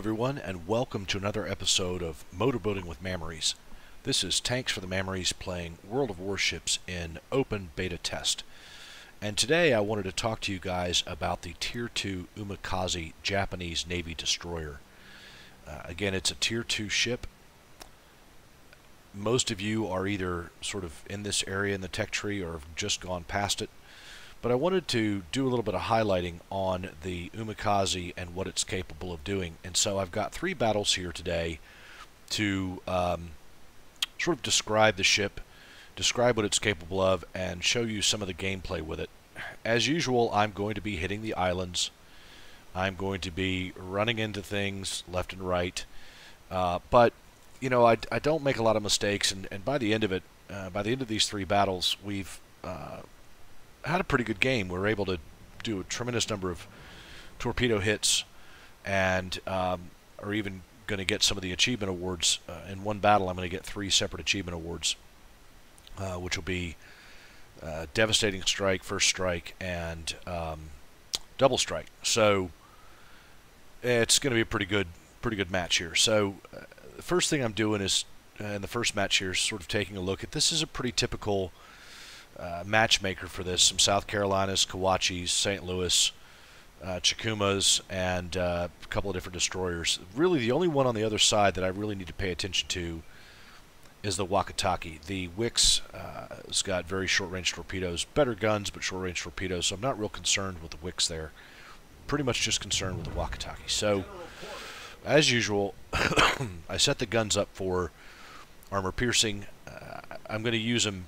everyone, and welcome to another episode of Motorboating with Mammeries. This is Tanks for the Mammeries playing World of Warships in open beta test. And today I wanted to talk to you guys about the Tier 2 Umikaze Japanese Navy destroyer. Again, it's a Tier 2 ship. Most of you are either sort of in this area in the tech tree or have just gone past it. But I wanted to do a little bit of highlighting on the Umikaze and what it's capable of doing. And so I've got three battles here today to sort of describe the ship, describe what it's capable of, and show you some of the gameplay with it. As usual, I'm going to be hitting the islands. I'm going to be running into things left and right. But, you know, I don't make a lot of mistakes. And by the end of it, by the end of these three battles, we've had a pretty good game. We were able to do a tremendous number of torpedo hits and are even going to get some of the achievement awards. In one battle, I'm going to get 3 separate achievement awards, which will be Devastating Strike, First Strike, and Double Strike. So it's going to be a pretty good match here. So the first thing I'm doing is, in the first match here, is sort of taking a look at, this is a pretty typical matchmaker for this. Some South Carolinas, Kawachis, St. Louis, Chikumas, and a couple of different destroyers. Really, the only one on the other side that I really need to pay attention to is the Waketake. The Wicks has got very short-range torpedoes, better guns, but short-range torpedoes, so I'm not real concerned with the Wicks there. Pretty much just concerned with the Waketake. So, as usual, I set the guns up for armor piercing. I'm going to use them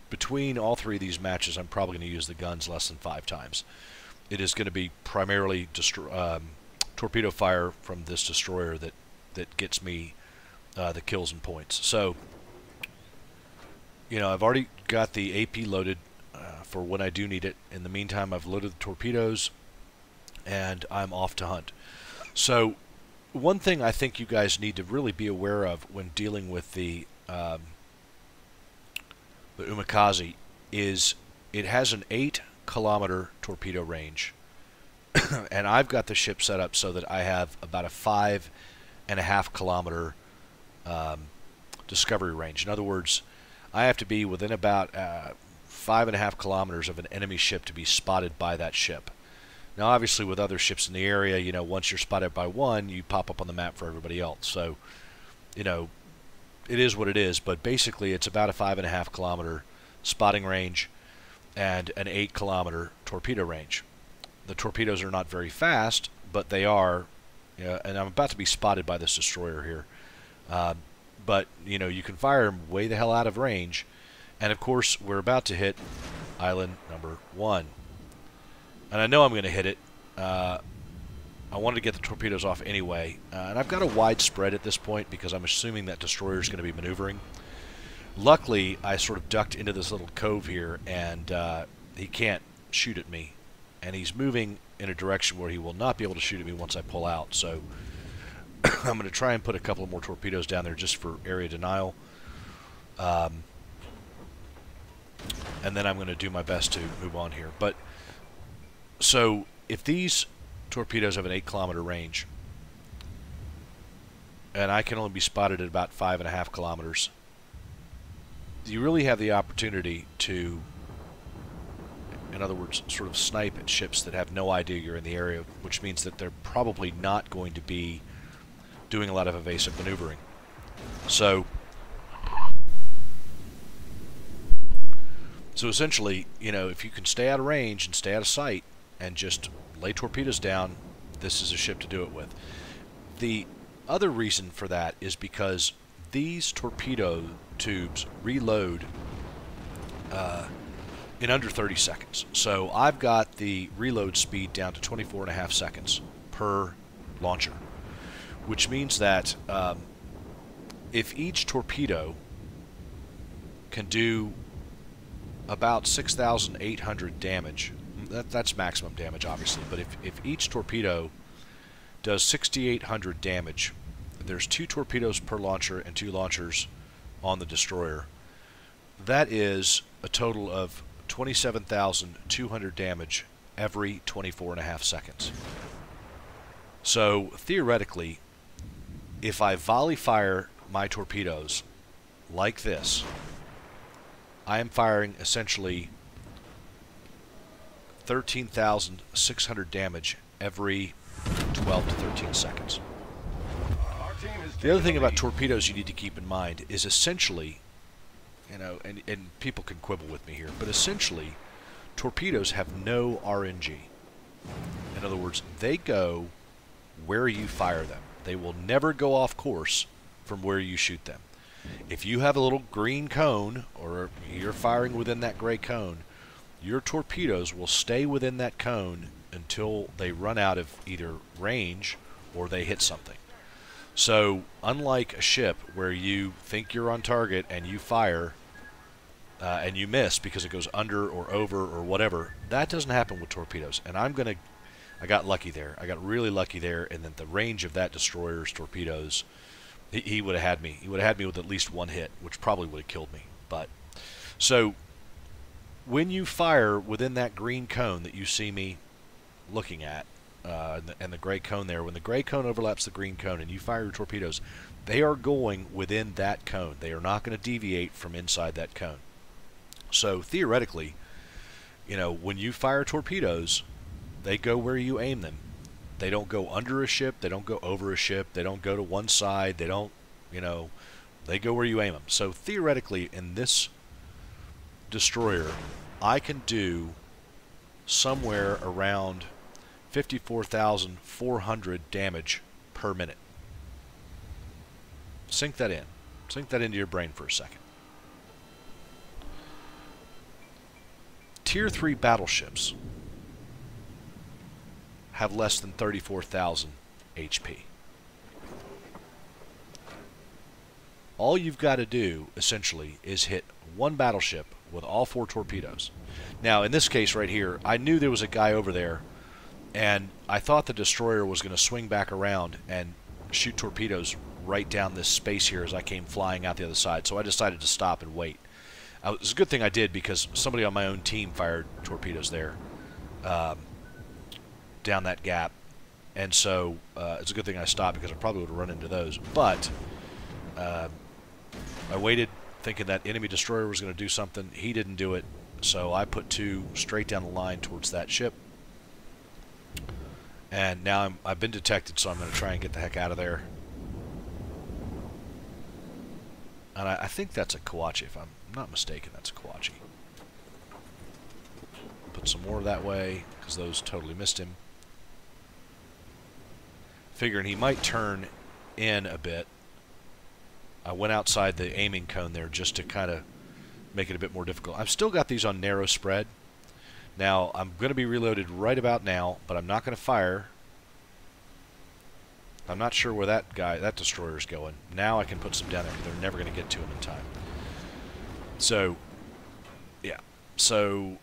between all three of these matches. I'm probably going to use the guns less than 5 times. It is going to be primarily torpedo fire from this destroyer that gets me the kills and points. So, you know, I've already got the AP loaded for when I do need it. In the meantime, I've loaded the torpedoes, and I'm off to hunt. So, one thing I think you guys need to really be aware of when dealing with the Umikaze is it has an 8-kilometer torpedo range. And I've got the ship set up so that I have about a 5.5-kilometer discovery range. In other words, I have to be within about 5.5 kilometers of an enemy ship to be spotted by that ship. Now, obviously, with other ships in the area, you know, once you're spotted by one, you pop up on the map for everybody else. So, you know, it is what it is, but basically it's about a 5.5-kilometer spotting range and an 8-kilometer torpedo range. The torpedoes are not very fast, but they are, you know, and I'm about to be spotted by this destroyer here. But, you know, you can fire them way the hell out of range. And, of course, we're about to hit island number 1. And I know I'm going to hit it. I wanted to get the torpedoes off anyway, and I've got a wide spread at this point because I'm assuming that destroyer is going to be maneuvering. Luckily, I sort of ducked into this little cove here, and he can't shoot at me, and he's moving in a direction where he will not be able to shoot at me once I pull out. So I'm going to try and put a couple of more torpedoes down there just for area denial, and then I'm going to do my best to move on here. But so if these torpedoes have an 8-kilometer range, and I can only be spotted at about 5.5 kilometers, you really have the opportunity to, in other words, sort of snipe at ships that have no idea you're in the area, which means that they're probably not going to be doing a lot of evasive maneuvering. So essentially, you know, if you can stay out of range and stay out of sight and just lay torpedoes down, this is a ship to do it with. The other reason for that is because these torpedo tubes reload in under 30 seconds. So I've got the reload speed down to 24.5 seconds per launcher, which means that if each torpedo can do about 6,800 damage, that's maximum damage, obviously, but if each torpedo does 6,800 damage, there's 2 torpedoes per launcher and 2 launchers on the destroyer. That is a total of 27,200 damage every 24.5 seconds. So theoretically, if I volley fire my torpedoes like this, I am firing essentially 13,600 damage every 12 to 13 seconds. The other thing about torpedoes you need to keep in mind is essentially, you know, and people can quibble with me here, but essentially, torpedoes have no RNG. In other words, they go where you fire them. They will never go off course from where you shoot them. If you have a little green cone, or you're firing within that gray cone, your torpedoes will stay within that cone until they run out of either range or they hit something. So, unlike a ship where you think you're on target and you fire and you miss because it goes under or over or whatever, that doesn't happen with torpedoes. And I got lucky there. I got really lucky there, and then the range of that destroyer's torpedoes, he would have had me. He would have had me with at least one hit, which probably would have killed me. But so when you fire within that green cone that you see me looking at, and the gray cone there, when the gray cone overlaps the green cone and you fire your torpedoes, they are going within that cone. They are not going to deviate from inside that cone. So theoretically, you know, when you fire torpedoes, they go where you aim them. They don't go under a ship. They don't go over a ship. They don't go to one side. They don't, you know, they go where you aim them. So theoretically, in this destroyer, I can do somewhere around 54,400 damage per minute. Sink that in. Sink that into your brain for a second. Tier 3 battleships have less than 34,000 HP. All you've got to do, essentially, is hit one battleship with all 4 torpedoes. Now, in this case right here, I knew there was a guy over there, and I thought the destroyer was going to swing back around and shoot torpedoes right down this space here as I came flying out the other side, so I decided to stop and wait. It was a good thing I did, because somebody on my own team fired torpedoes there down that gap, and so it's a good thing I stopped, because I probably would have run into those. But I waited thinking that enemy destroyer was going to do something. He didn't do it, so I put 2 straight down the line towards that ship. And now I've been detected, so I'm going to try and get the heck out of there. And I think that's a Kawachi, if I'm not mistaken. That's a Kawachi. Put some more that way, because those totally missed him. Figuring he might turn in a bit, I went outside the aiming cone there just to kind of make it a bit more difficult. I've still got these on narrow spread. Now, I'm going to be reloaded right about now, but I'm not going to fire. I'm not sure where that destroyer's going. Now I can put some down there, because they're never going to get to him in time. So, yeah. So,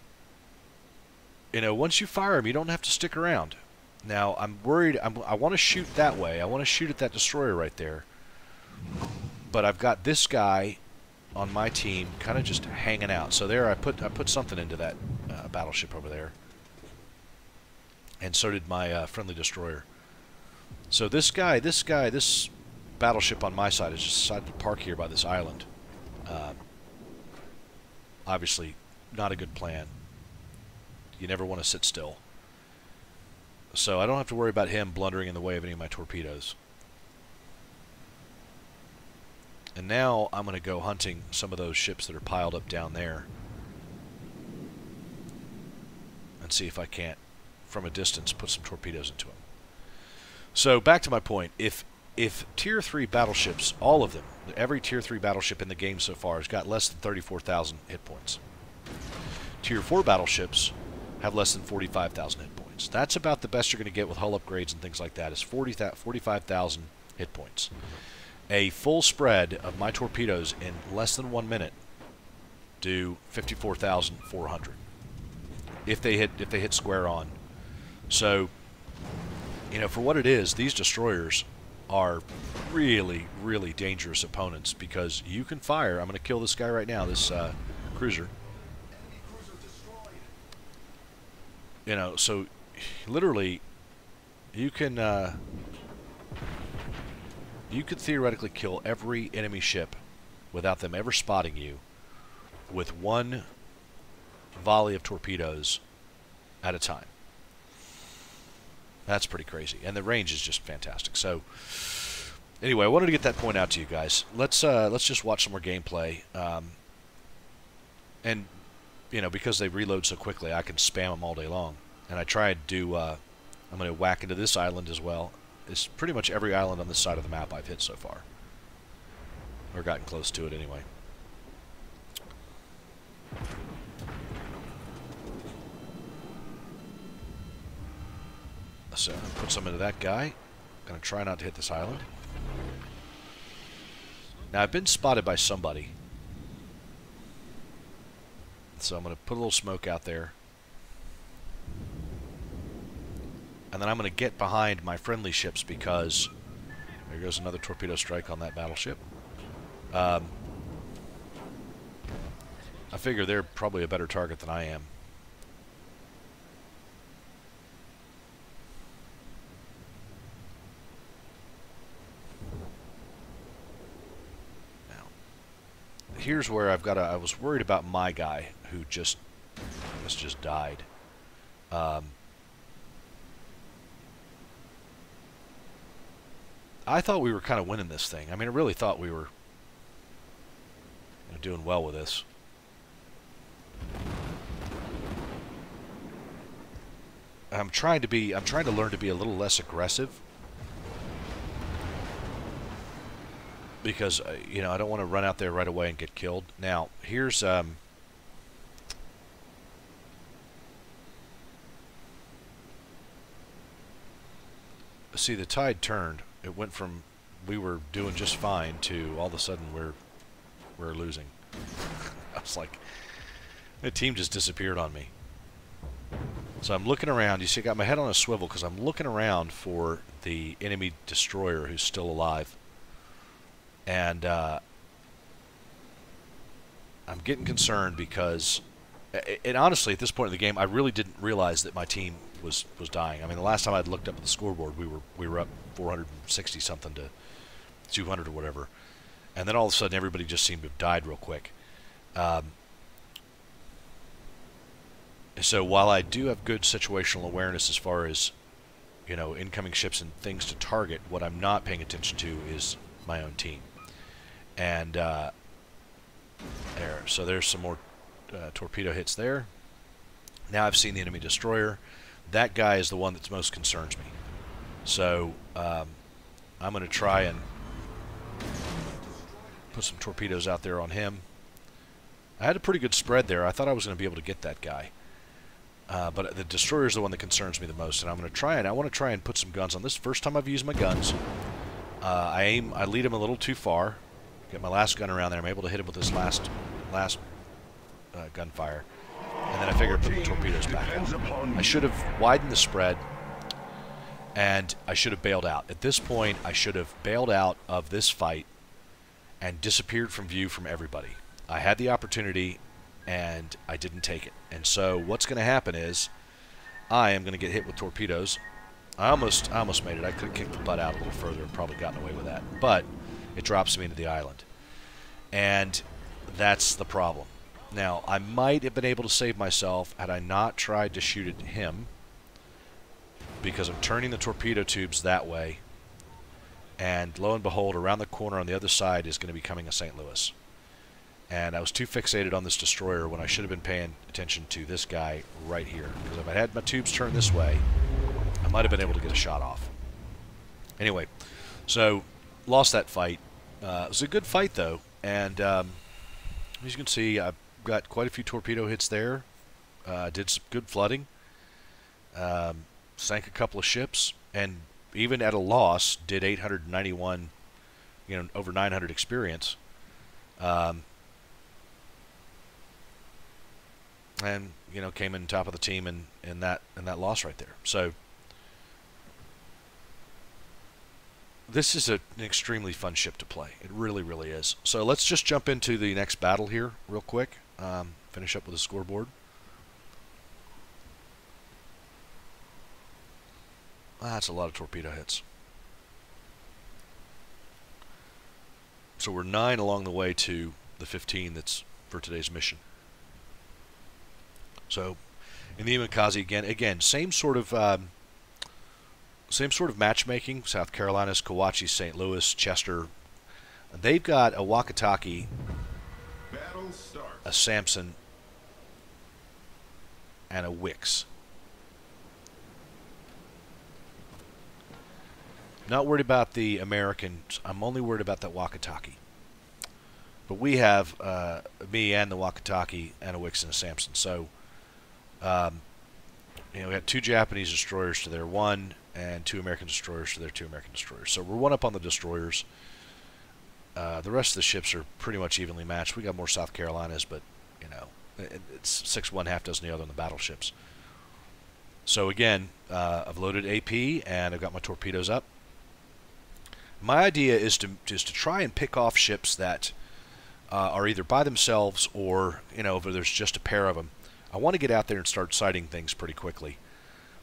you know, once you fire him, you don't have to stick around. Now, I'm worried. I want to shoot that way. I want to shoot at that destroyer right there. But I've got this guy on my team kind of just hanging out. So there, I put something into that battleship over there. And so did my friendly destroyer. So this battleship on my side has just decided to park here by this island. Obviously, not a good plan. You never want to sit still. So I don't have to worry about him blundering in the way of any of my torpedoes. And now I'm going to go hunting some of those ships that are piled up down there. And see if I can't, from a distance, put some torpedoes into them. So back to my point. If Tier 3 battleships, all of them, every Tier 3 battleship in the game so far has got less than 34,000 hit points. Tier 4 battleships have less than 45,000 hit points. That's about the best you're going to get with hull upgrades and things like that, is 45,000 hit points. A full spread of my torpedoes in less than 1 minute do 54,400 if they hit square on. So, you know, for what it is, these destroyers are really, really dangerous opponents, because you can fire. I'm going to kill this guy right now, this cruiser. You know, so literally you can you could theoretically kill every enemy ship without them ever spotting you with one volley of torpedoes at a time. That's pretty crazy, and the range is just fantastic. So, anyway, I wanted to get that point out to you guys. Let's just watch some more gameplay, and you know, because they reload so quickly, I can spam them all day long. And I try to do. I'm going to whack into this island as well. It's pretty much every island on this side of the map I've hit so far, or gotten close to it anyway. So I'm gonna put some into that guy. Gonna try not to hit this island. Now I've been spotted by somebody, so I'm gonna put a little smoke out there, and then I'm gonna get behind my friendly ships because there goes another torpedo strike on that battleship. I figure they're probably a better target than I am. Here's where I've got I was worried about my guy who just died. I thought we were kind of winning this thing. I mean, I really thought we were doing well with this. I'm trying to learn to be a little less aggressive. Because, you know, I don't want to run out there right away and get killed. Now, here's, see, the tide turned. It went from we were doing just fine to all of a sudden we're losing. I was like, the team just disappeared on me. So I'm looking around. You see, I got my head on a swivel because I'm looking around for the enemy destroyer who's still alive. And I'm getting concerned because, and honestly, at this point in the game, I really didn't realize that my team was dying. I mean, the last time I'd looked up at the scoreboard, we were up 460 something to 200 or whatever, and then all of a sudden, everybody just seemed to have died real quick. So while I do have good situational awareness as far as, you know, incoming ships and things to target, what I'm not paying attention to is my own team. And there, so there's some more torpedo hits there. Now I've seen the enemy destroyer. That guy is the one that most concerns me. So I'm going to try and put some torpedoes out there on him. I had a pretty good spread there. I thought I was going to be able to get that guy. But the destroyer is the one that concerns me the most, and I'm going to try and I want to try and put some guns on this. First time I've used my guns. I lead him a little too far. Get my last gun around there. I'm able to hit him with this last gunfire, and then I figure put the torpedoes back out. I should have widened the spread, and I should have bailed out. At this point, I should have bailed out of this fight and disappeared from view from everybody. I had the opportunity, and I didn't take it. And so what's going to happen is I am going to get hit with torpedoes. I almost made it. I could have kicked the butt out a little further and probably gotten away with that. But it drops me into the island. And that's the problem. Now, I might have been able to save myself had I not tried to shoot at him, because I'm turning the torpedo tubes that way. And lo and behold, around the corner on the other side is going to be coming a St. Louis. And I was too fixated on this destroyer when I should have been paying attention to this guy right here. Because if I had my tubes turned this way, I might have been able to get a shot off. Anyway, so lost that fight. It was a good fight, though. And as you can see, I've got quite a few torpedo hits there. Did some good flooding. Sank a couple of ships. And even at a loss, did 891, you know, over 900 experience. And, you know, came in top of the team in that loss right there. So this is an extremely fun ship to play. It really, really is. So let's just jump into the next battle here real quick. Finish up with the scoreboard. That's a lot of torpedo hits. So we're 9 along the way to the 15 that's for today's mission. So in the Umikaze again, same sort of matchmaking. South Carolina's Kawachi, St. Louis, Chester. They've got a Waketake, a Samson, and a Wix. Not worried about the Americans. I'm only worried about that Waketake. But we have me and the Waketake and a Wix and a Samson. So, we got 2 Japanese destroyers to their 1, and 2 American destroyers to their 2 American destroyers. So we're 1 up on the destroyers. The rest of the ships are pretty much evenly matched. We got more South Carolinas, but it's 6-1, half dozen the other on the battleships. So again, I've loaded AP and I've got my torpedoes up. My idea is to try and pick off ships that are either by themselves or if there's just a pair of them. I want to get out there and start sighting things pretty quickly.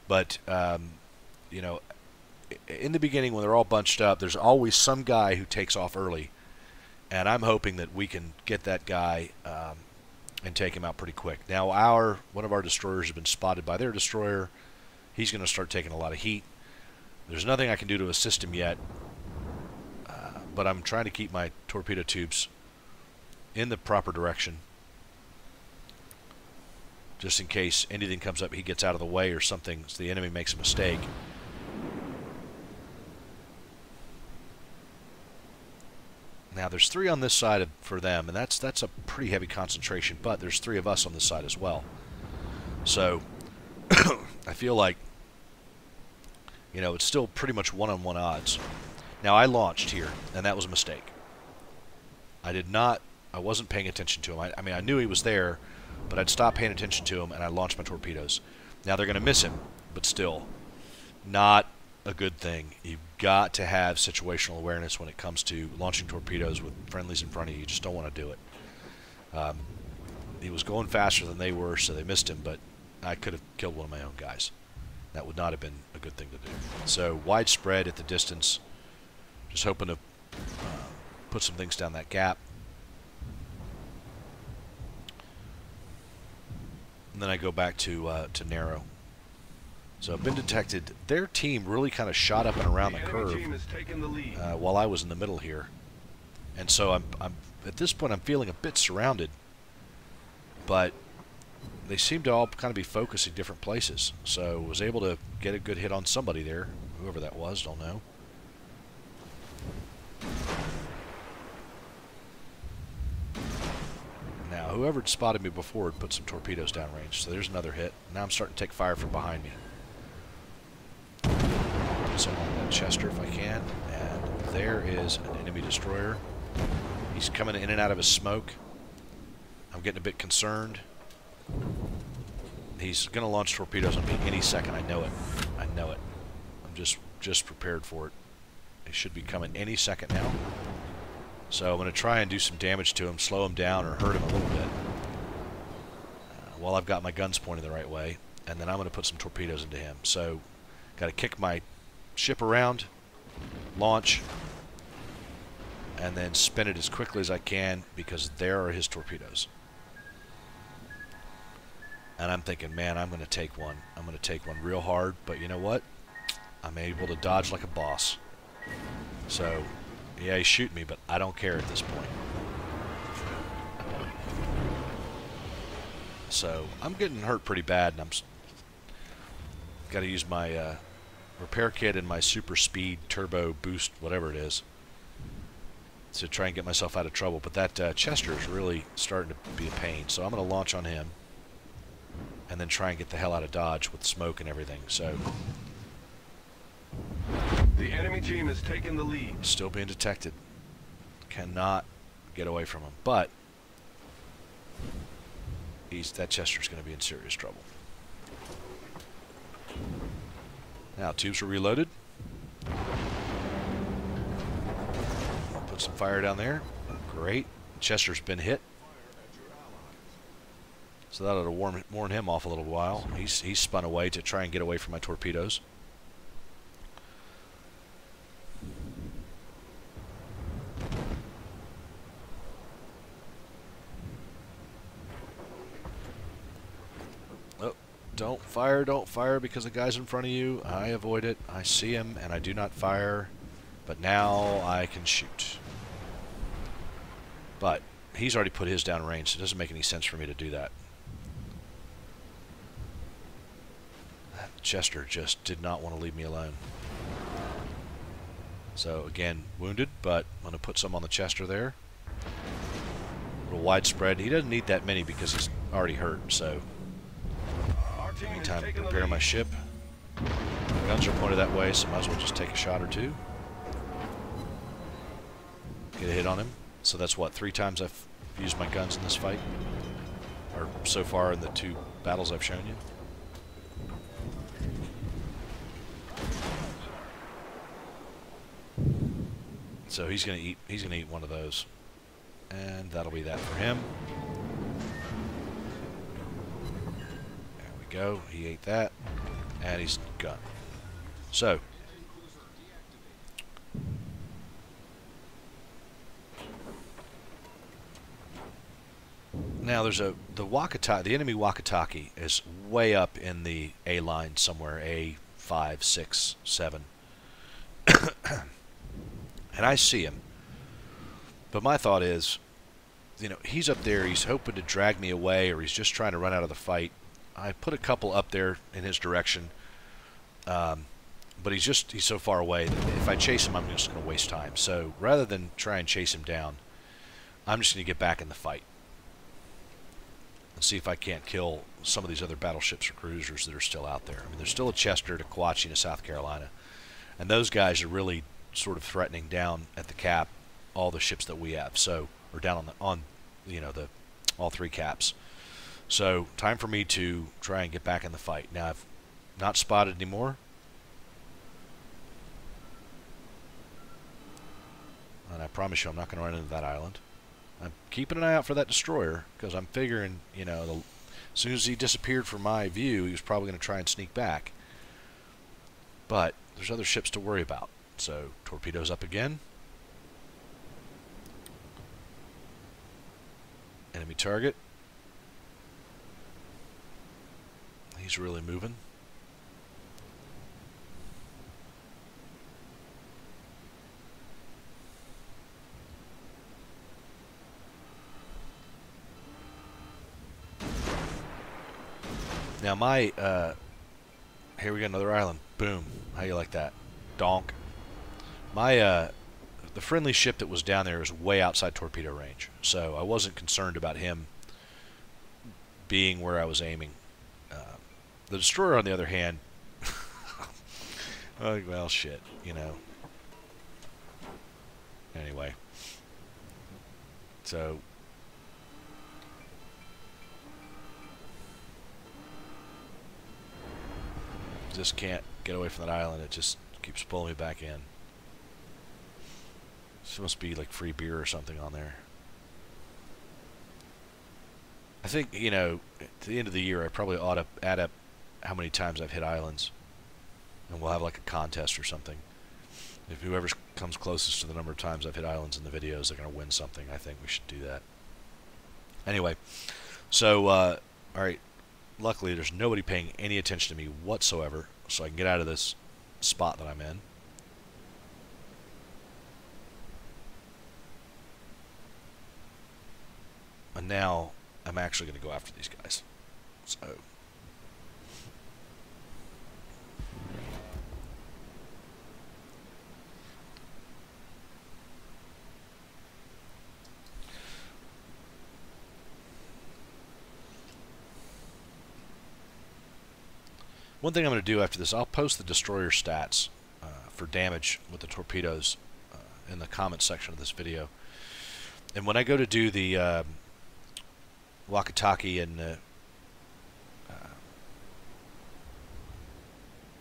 But in the beginning when they're all bunched up, there's always some guy who takes off early, and I'm hoping that we can get that guy and take him out pretty quick. Now one of our destroyers has been spotted by their destroyer. He's going to start taking a lot of heat. There's nothing I can do to assist him yet, but I'm trying to keep my torpedo tubes in the proper direction, just in case anything comes up, he gets out of the way or something, so the enemy makes a mistake. Now there's 3 on this side for them, and that's a pretty heavy concentration, but there's 3 of us on this side as well. So I feel like it's still pretty much 1-on-1 odds. Now I launched here, and that was a mistake. I wasn't paying attention to him. I mean, I knew he was there, but I'd stopped paying attention to him, and I launched my torpedoes. Now they're going to miss him, but still, not a good thing. You've got to have situational awareness when it comes to launching torpedoes with friendlies in front of you. You just don't want to do it. He was going faster than they were, so they missed him, but I could have killed one of my own guys. That would not have been a good thing to do. So widespread at the distance, just hoping to put some things down that gap. And then I go back to narrow. So I've been detected. Their team really kind of shot up and around the curve while I was in the middle here. And so I'm at this point I'm feeling a bit surrounded. But they seem to all kind of be focusing different places. So I was able to get a good hit on somebody there. Whoever that was, don't know. Now, whoever had spotted me before had put some torpedoes downrange. So there's another hit. Now I'm starting to take fire from behind me. Put some on that Chester if I can. And there is an enemy destroyer. He's coming in and out of his smoke. I'm getting a bit concerned. He's going to launch torpedoes on me any second. I know it. I know it. I'm just prepared for it. He should be coming any second now. So I'm going to try and do some damage to him, slow him down or hurt him a little bit while I've got my guns pointed the right way. And then I'm going to put some torpedoes into him. So got to kick my ship around, launch, and then spin it as quickly as I can because there are his torpedoes. And I'm thinking, man, I'm going to take one. I'm going to take one real hard, but you know what? I'm able to dodge like a boss. So, yeah, he's shooting me, but I don't care at this point. So, I'm getting hurt pretty bad, and I'm got to use my repair kit and my super speed turbo boost, whatever it is, to try and get myself out of trouble. But that Chester is really starting to be a pain, so I'm going to launch on him and then try and get the hell out of Dodge with smoke and everything. So the enemy team has taken the lead. Still being detected. Cannot get away from him, but that Chester's going to be in serious trouble. Now tubes are reloaded. Put some fire down there. Great. Chester's been hit. So that ought to warn him off a little while. He's spun away to try and get away from my torpedoes. Don't fire because the guy's in front of you. I avoid it. I see him, and I do not fire. But now I can shoot. But he's already put his down range, so it doesn't make any sense for me to do that. That Chester just did not want to leave me alone. So again, wounded, but I'm going to put some on the Chester there. A little widespread. He doesn't need that many because he's already hurt, so... Meantime, prepare my ship. The guns are pointed that way, so might as well just take a shot or two. Get a hit on him. So that's what, 3 times I've used my guns in this fight? Or so far in the 2 battles I've shown you? So he's gonna eat one of those. And that'll be that for him. Go. He ate that, and he's gone. So, now there's the Waketake. The enemy Waketake is way up in the A line somewhere, A5, 6, 7, and I see him. But my thought is, you know, he's up there. He's hoping to drag me away, or he's just trying to run out of the fight. I put a couple up there in his direction, but he's so far away that if I chase him, I'm just going to waste time. So rather than try and chase him down, I'm just going to get back in the fight and see if I can't kill some of these other battleships or cruisers that are still out there. I mean, there's still a Chester, a Kawachee, and a South Carolina, and those guys are really sort of threatening down at the cap all the ships that we have. So, or down on you know, all 3 caps. So, time for me to try and get back in the fight. Now, I've not spotted anymore. And I promise you I'm not going to run into that island. I'm keeping an eye out for that destroyer, because I'm figuring, you know, as soon as he disappeared from my view, he was probably going to try and sneak back. But there's other ships to worry about. So, torpedoes up again. Enemy target. He's really moving. Now my, here we got another island. Boom. How you like that? Donk. My, the friendly ship that was down there is way outside torpedo range, so I wasn't concerned about him being where I was aiming. The destroyer, on the other hand, well, shit, you know. Anyway, so just can't get away from that island. It just keeps pulling me back in. This must be like free beer or something on there. I think, you know, at the end of the year, I probably ought to add up how many times I've hit islands, and we'll have like a contest or something. If whoever comes closest to the number of times I've hit islands in the videos, they're going to win something. I think we should do that. Anyway, so, alright, luckily there's nobody paying any attention to me whatsoever, so I can get out of this spot that I'm in. And now I'm actually going to go after these guys. So... one thing I'm going to do after this, I'll post the destroyer stats for damage with the torpedoes in the comments section of this video. And when I go to do the Waketake and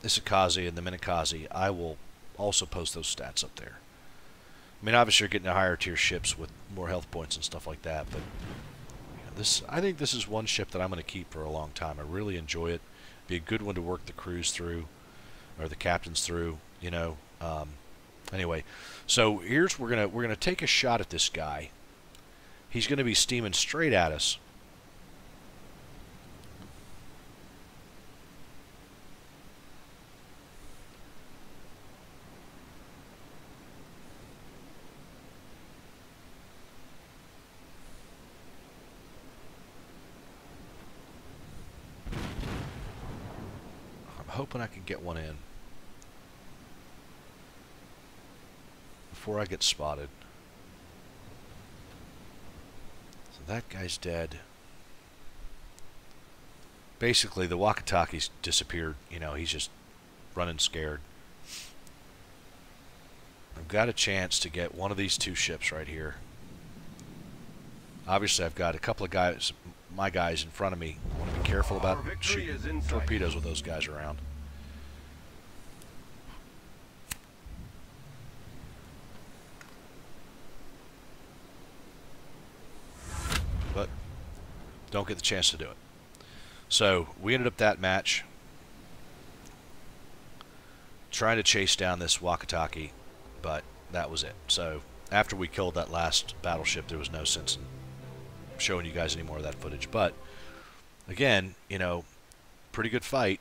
Umikaze and the Mammeries, I will also post those stats up there. I mean, obviously you're getting to higher tier ships with more health points and stuff like that, but you know, I think this is one ship that I'm going to keep for a long time. I really enjoy it. Be a good one to work the crews through, or the captains through, you know. Anyway, so here's we're gonna take a shot at this guy. He's gonna be steaming straight at us. hoping I can get one in before I get spotted. So that guy's dead. Basically, the Waketake's disappeared. You know, he's just running scared. I've got a chance to get one of these two ships right here. Obviously, I've got a couple of guys, my guys in front of me. I want to be careful about shooting torpedoes with those guys around. But don't get the chance to do it. So we ended up that match trying to chase down this Waketake, but that was it. So after we killed that last battleship, there was no sense in showing you guys any more of that footage. But again, you know, pretty good fight.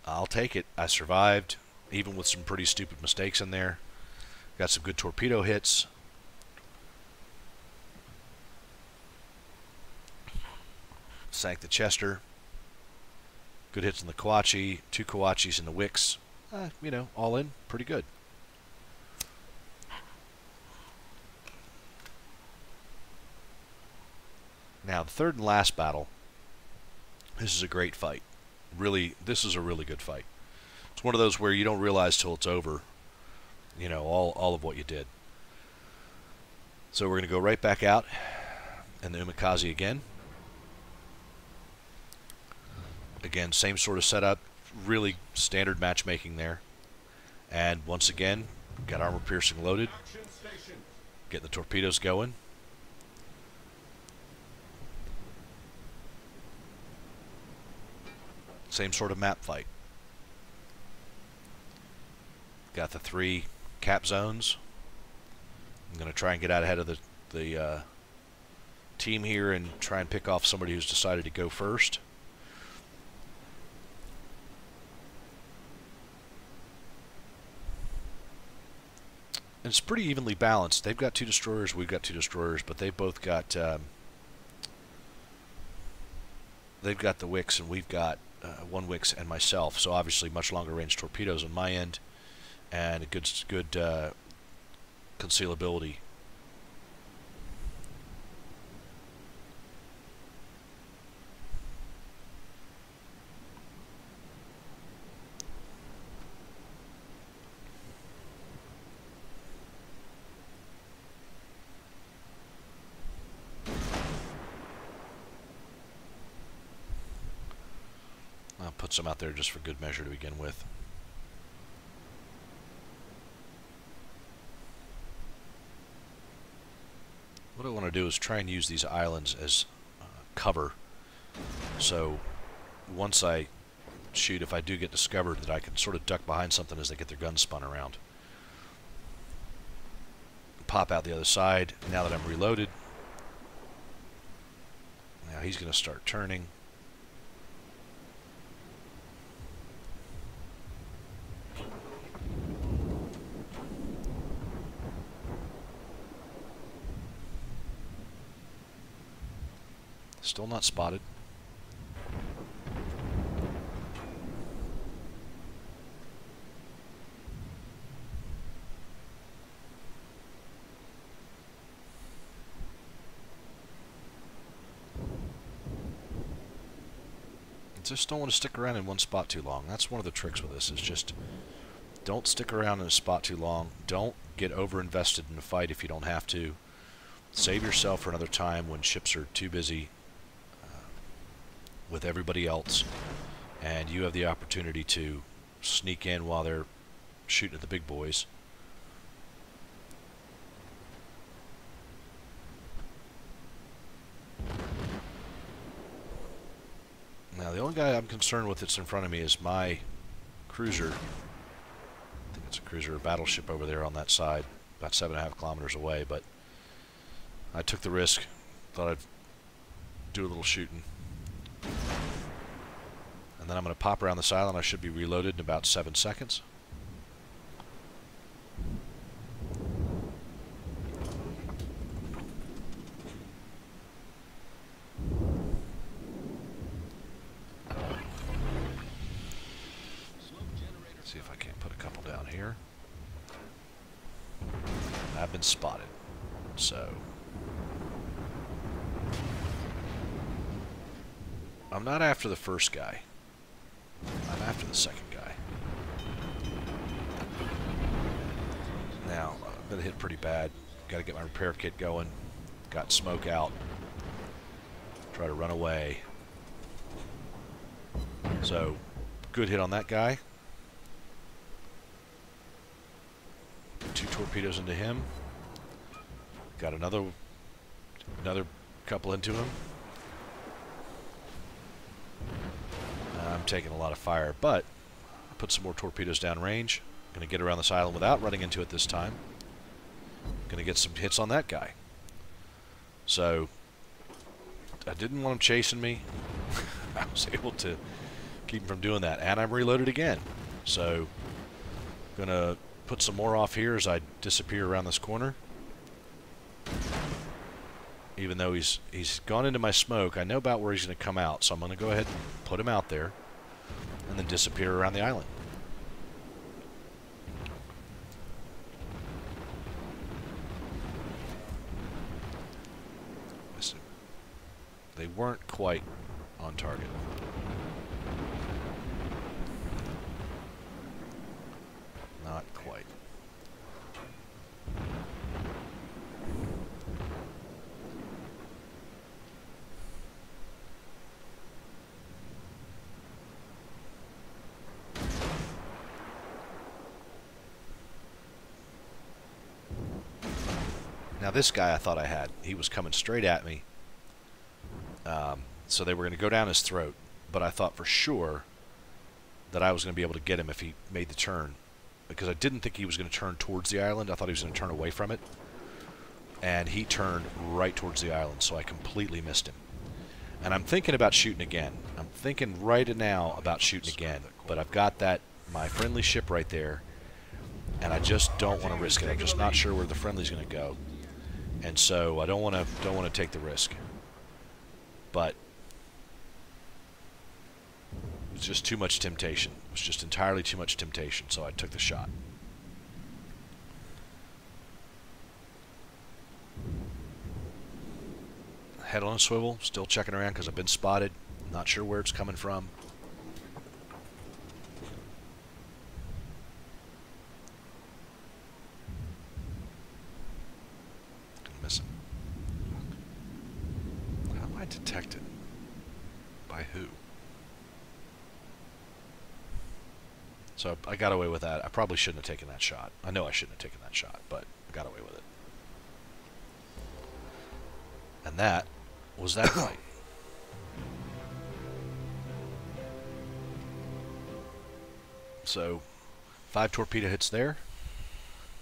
I'll take it. I survived, even with some pretty stupid mistakes in there. Got some good torpedo hits. Sank the Chester. Good hits in the Kawachi. 2 Kawachis in the Wicks. You know, all in, pretty good. Now, the third and last battle. This is a great fight. Really, this is a really good fight. It's one of those where you don't realize till it's over, you know, all of what you did. So we're going to go right back out in the Umikaze again. Again, same sort of setup, really standard matchmaking there. And once again, got armor piercing loaded. Getting the torpedoes going. Same sort of map fight. Got the 3 cap zones. I'm going to try and get out ahead of the team here and try and pick off somebody who's decided to go first. And it's pretty evenly balanced. They've got 2 destroyers, we've got 2 destroyers, but they've both got they've got the Wicks and we've got 1 Wicks and myself. So obviously much longer range torpedoes on my end and a good concealability. I'll put some out there just for good measure to begin with. What I want to do is try and use these islands as cover. So once I shoot, if I do get discovered, that I can sort of duck behind something as they get their guns spun around. Pop out the other side. Now that I'm reloaded. Now he's going to start turning. Still not spotted. Just don't want to stick around in one spot too long. That's one of the tricks with this, is just don't stick around in a spot too long. Don't get over invested in a fight if you don't have to. Save yourself for another time when ships are too busy with everybody else, and you have the opportunity to sneak in while they're shooting at the big boys. Now the only guy I'm concerned with that's in front of me is my cruiser. I think it's a cruiser or battleship over there on that side, about 7.5 kilometers away, but I took the risk, thought I'd do a little shooting. And then I'm going to pop around this island. I should be reloaded in about 7 seconds. I've been spotted. So I'm not after the first guy. I'm after the second guy. Now, I've been hit pretty bad. Got to get my repair kit going. Got smoke out. Try to run away. So, good hit on that guy. 2 torpedoes into him. Got another couple into him. I'm taking a lot of fire, but I put some more torpedoes downrange. Going to get around this island without running into it this time. Going to get some hits on that guy. So, I didn't want him chasing me. I was able to keep him from doing that. And I'm reloaded again. So, going to put some more off here as I disappear around this corner. Even though he's gone into my smoke, I know about where he's going to come out. So I'm going to go ahead and put him out there and then disappear around the island. Listen, they weren't quite on target. Not quite. Now this guy I thought I had. He was coming straight at me. So they were going to go down his throat. But I thought for sure that I was going to be able to get him if he made the turn. Because I didn't think he was going to turn towards the island. I thought he was going to turn away from it. And he turned right towards the island, so I completely missed him. And I'm thinking about shooting again. I'm thinking right now about shooting again. But I've got my friendly ship right there. And I just don't want to risk it. I'm just not sure where the friendly's going to go. And so I don't want to take the risk. But it was just too much temptation. It was just entirely too much temptation, so I took the shot. Head on a swivel, still checking around because I've been spotted. Not sure where it's coming from. Miss him. How am I detected? By who? So I got away with that. I probably shouldn't have taken that shot. I know I shouldn't have taken that shot, but I got away with it. And that was that fight. So 5 torpedo hits there.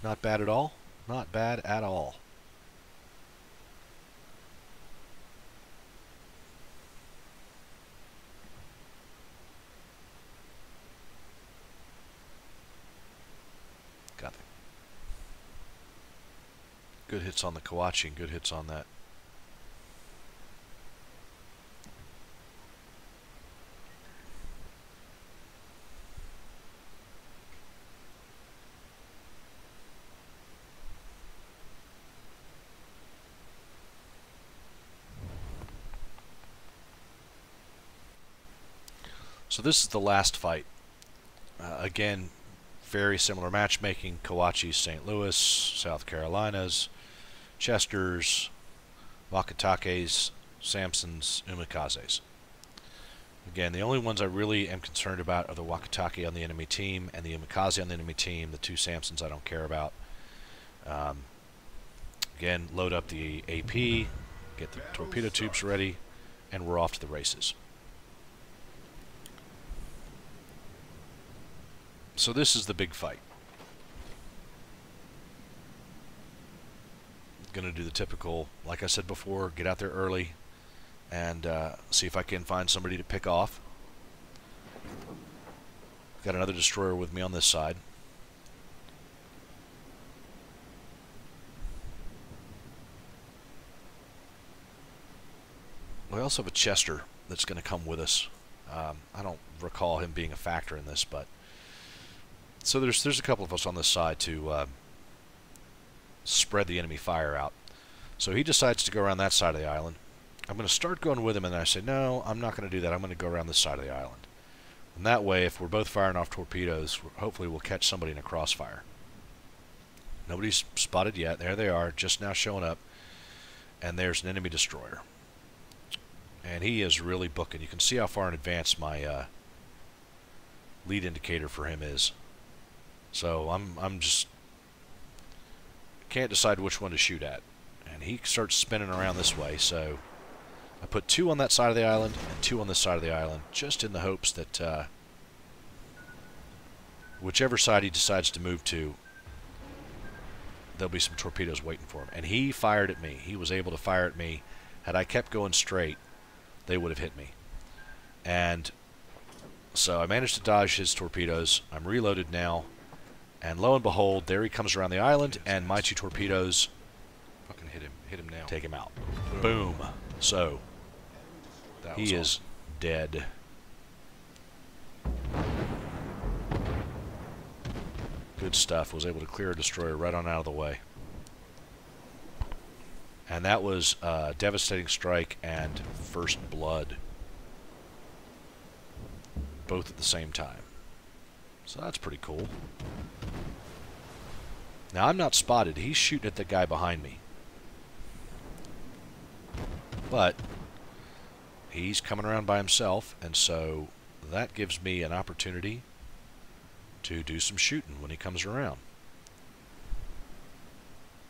Not bad at all. Not bad at all. Got it. Good hits on the Kawachi and good hits on that. So this is the last fight. Again, very similar matchmaking. Kawachi's St. Louis, South Carolinas, Chester's, Waketake's, Samson's, Umikazes. Again, the only ones I really am concerned about are the Waketake on the enemy team and the Umikaze on the enemy team. The 2 Samsons I don't care about. Again, load up the AP, get the torpedo tubes ready, and we're off to the races. So this is the big fight. Going to do the typical, like I said before, get out there early and see if I can find somebody to pick off. Got another destroyer with me on this side. We also have a Chester that's going to come with us. I don't recall him being a factor in this, but so there's a couple of us on this side to spread the enemy fire out. So he decides to go around that side of the island. I'm going to start going with him, and then I say, no, I'm not going to do that. I'm going to go around this side of the island. And that way, if we're both firing off torpedoes, hopefully we'll catch somebody in a crossfire. Nobody's spotted yet. There they are, just now showing up. And there's an enemy destroyer. And he is really booking. You can see how far in advance my lead indicator for him is. So I'm just can't decide which one to shoot at. And he starts spinning around this way, so I put 2 on that side of the island and 2 on this side of the island, just in the hopes that whichever side he decides to move to, there'll be some torpedoes waiting for him. And he fired at me. He was able to fire at me. Had I kept going straight, they would have hit me. And so I managed to dodge his torpedoes. I'm reloaded now. And lo and behold, there he comes around the island, and my 2 torpedoes Fucking hit him now. take him out. Boom. So he is dead. Good stuff. Was able to clear a destroyer right on out of the way. And that was a devastating strike and first blood, both at the same time. So that's pretty cool. Now I'm not spotted. He's shooting at the guy behind me. But he's coming around by himself, and so that gives me an opportunity to do some shooting when he comes around.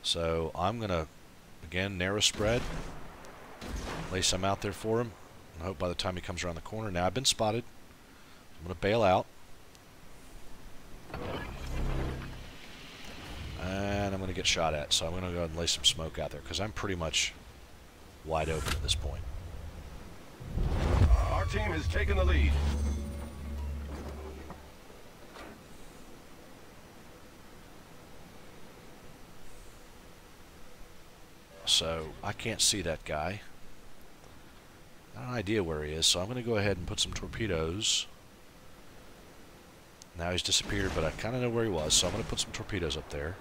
So I'm going to, again, narrow spread, lay some out there for him, and hope by the time he comes around the corner. Now I've been spotted. I'm going to bail out. And I'm going to get shot at, so I'm going to go ahead and lay some smoke out there, because I'm pretty much wide open at this point. Our team has taken the lead. So I can't see that guy. Got an idea where he is, so I'm going to go ahead and put some torpedoes. Now he's disappeared, but I kind of know where he was, so I'm going to put some torpedoes up there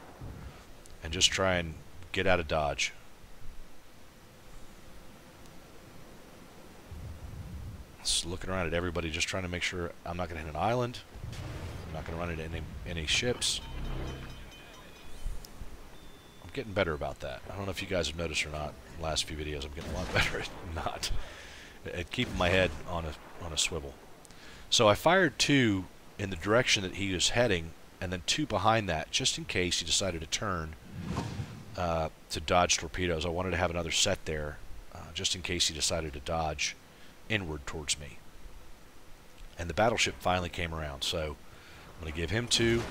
and just try and get out of dodge. Just looking around at everybody, just trying to make sure I'm not going to hit an island. I'm not going to run into any ships. I'm getting better about that. I don't know if you guys have noticed or not. In the last few videos, I'm getting a lot better at keeping my head on a swivel. So I fired 2 in the direction that he was heading, and then 2 behind that, just in case he decided to turn to dodge torpedoes. I wanted to have another set there, just in case he decided to dodge inward towards me. And the battleship finally came around, so I'm going to give him 2.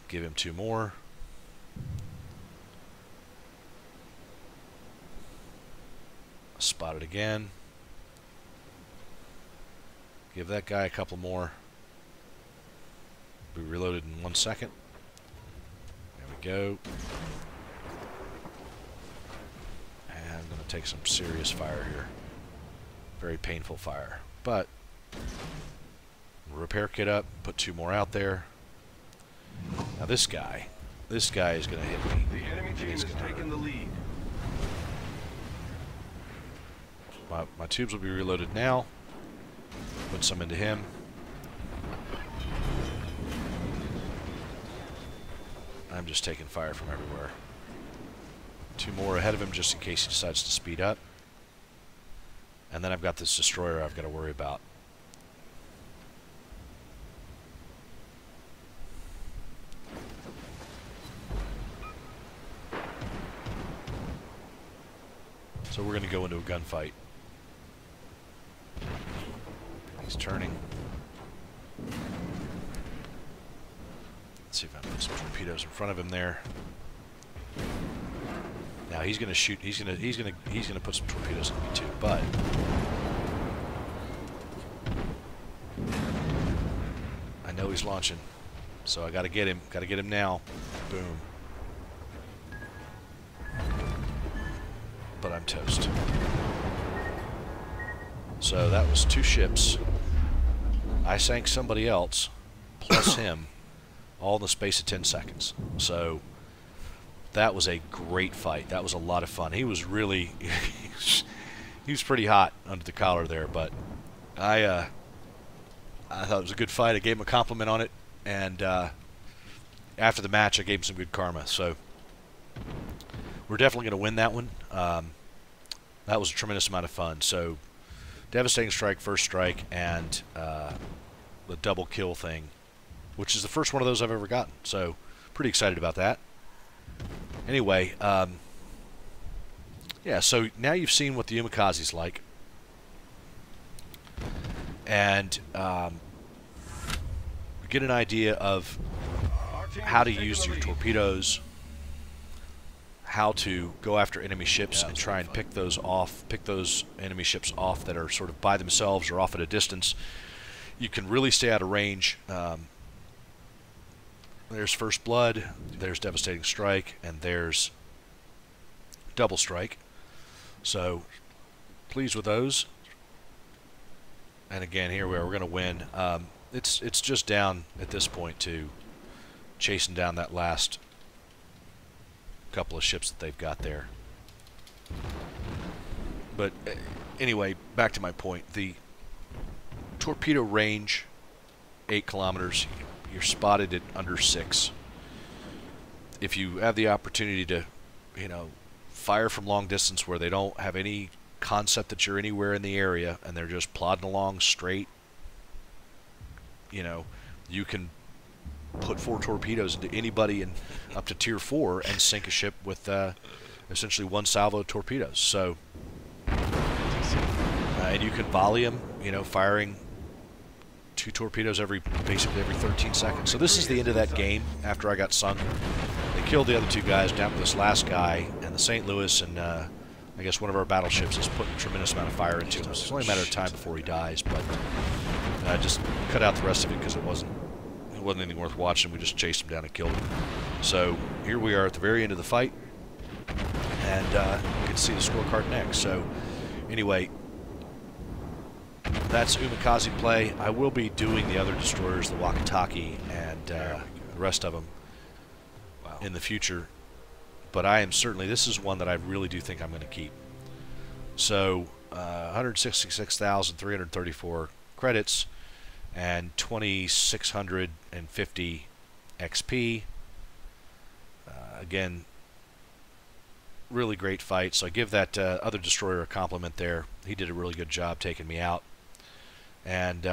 Give him 2 more. Spot it again. Give that guy a couple more. Be reloaded in 1 second. There we go. And I'm going to take some serious fire here. Very painful fire. But repair kit up, put 2 more out there. Now this guy is going to hit me. The enemy team has taken the lead. My tubes will be reloaded now. Put some into him. I'm just taking fire from everywhere. 2 more ahead of him just in case he decides to speed up. And then I've got this destroyer I've got to worry about. So we're going to go into a gunfight. He's turning. Let's see if I can put some torpedoes in front of him there. Now he's going to shoot. He's going to put some torpedoes in me too. But I know he's launching, so I got to get him. Got to get him now. Boom. But I'm toast. So that was 2 ships. I sank somebody else, plus him, all in the space of 10 seconds. So that was a great fight. That was a lot of fun. He was really, he was pretty hot under the collar there, but I thought it was a good fight. I gave him a compliment on it, and after the match, I gave him some good karma. So we're definitely going to win that one. That was a tremendous amount of fun. So devastating strike, first strike, and the double kill thing, which is the first one of those I've ever gotten. So pretty excited about that. Anyway, yeah, so now you've seen what the Umikaze's like. And get an idea of how to use your torpedoes, how to go after enemy ships and try and pick those enemy ships off that are sort of by themselves or off at a distance. You can really stay out of range. There's First Blood, there's Devastating Strike, and there's Double Strike. So pleased with those. And again, here we are. We're going to win. It's just down at this point to chasing down that last couple of ships that they've got there. But anyway, back to my point. The torpedo range, 8 kilometers. You're spotted at under 6. If you have the opportunity to, fire from long distance where they don't have any concept that you're anywhere in the area and they're just plodding along straight, you can put 4 torpedoes into anybody in up to tier 4 and sink a ship with essentially 1 salvo of torpedoes. So and you can volley them, firing 2 torpedoes basically every 13 seconds. So this is the end of that game after I got sunk. They killed the other 2 guys, down to this last guy, and the St. Louis and I guess one of our battleships is putting a tremendous amount of fire into him. It's only a matter of time before he dies, but I just cut out the rest of it because it wasn't anything worth watching. We just chased him down and killed him. So here we are at the very end of the fight, and you can see the scorecard next. So anyway, that's Umikaze play. I will be doing the other destroyers, the Waketake, and the rest of them in the future. But I am certainly, this is one that I really do think I'm going to keep. So 166,334 credits and 2,650 XP. Again, really great fight. So I give that other destroyer a compliment there. He did a really good job taking me out. And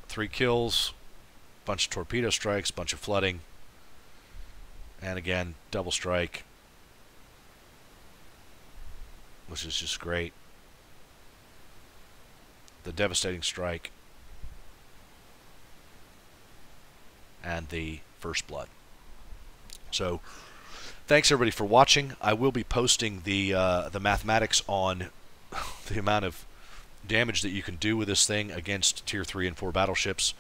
3 kills, bunch of torpedo strikes, bunch of flooding, and again, double strike, which is just great. The devastating strike, and the First Blood. So thanks everybody for watching. I will be posting the mathematics on the amount of damage that you can do with this thing against tier 3 and 4 battleships.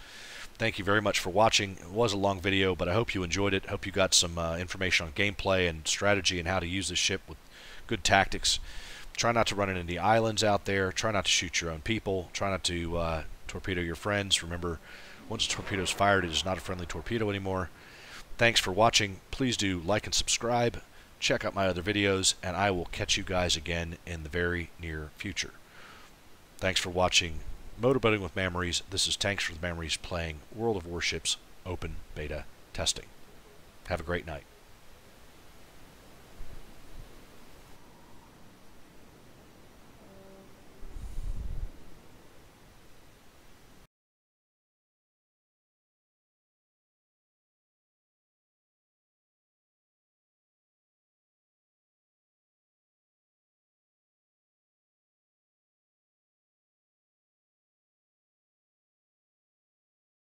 Thank you very much for watching. It was a long video, but I hope you enjoyed it. I hope you got some information on gameplay and strategy and how to use this ship with good tactics. Try not to run into any islands out there. Try not to shoot your own people. Try not to torpedo your friends. Remember, once a torpedo is fired, it is not a friendly torpedo anymore. Thanks for watching. Please do like and subscribe. Check out my other videos, and I will catch you guys again in the very near future. Thanks for watching Motorboating with Mammeries. This is Tanks for the Mammeries playing World of Warships Open Beta Testing. Have a great night.